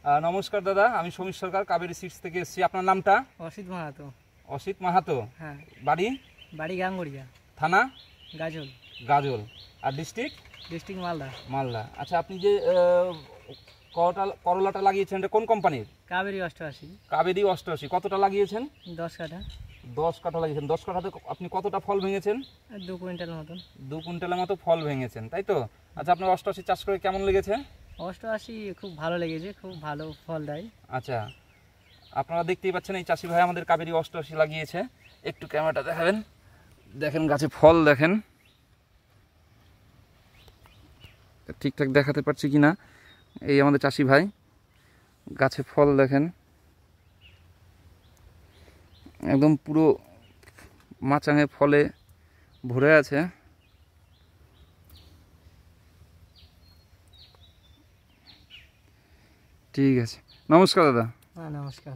নমস্কার দাদা, আমি সমীর সরকার কাবেরী সিডস থেকে এসেছি। আপনার নামটা? অসিত মাহাতো। অসিত মাহাতো। হ্যাঁ। বাড়ি? বাড়ি গাঙ্গুড়িয়া, থানা? গাজল। গাজল। আর ডিস্ট্রিক্ট? ডিস্ট্রিক্ট মালদা। মালদা। আচ্ছা, আপনি যে করলাটা লাগিয়েছেন এটা কোন কোম্পানির? কাবেরী 88। কাবেরী 88। কতটা লাগিয়েছেন? 10 কাঠা। 10 কাঠা লাগিয়েছেন। 10 কাঠাতে আপনি কতটা ফল ভেঙেছেন? 2 কুইন্টাল মতন। 2 কুইন্টালের মতো ফল ভেঙেছেন, তাই তো? আচ্ছা, আপনার 88 চাষ করে কেমন লেগেছে? 88 খুব ভালো লেগেছে, খুব ভালো ফল দেয়। আচ্ছা, আপনারা দেখতেই পাচ্ছেন এই চাষি ভাই আমাদের কাবেরী 88 লাগিয়েছে। একটু ক্যামেরাটা দেখাবেন। দেখেন গাছে ফল, দেখেন ঠিকঠাক দেখাতে পারছি কিনা। এই আমাদের চাষি ভাই, গাছে ফল দেখেন, একদম পুরো মাচাঙে ফলে ভরে আছে। ঠিক আছে, নমস্কার দাদা। হ্যাঁ, নমস্কার।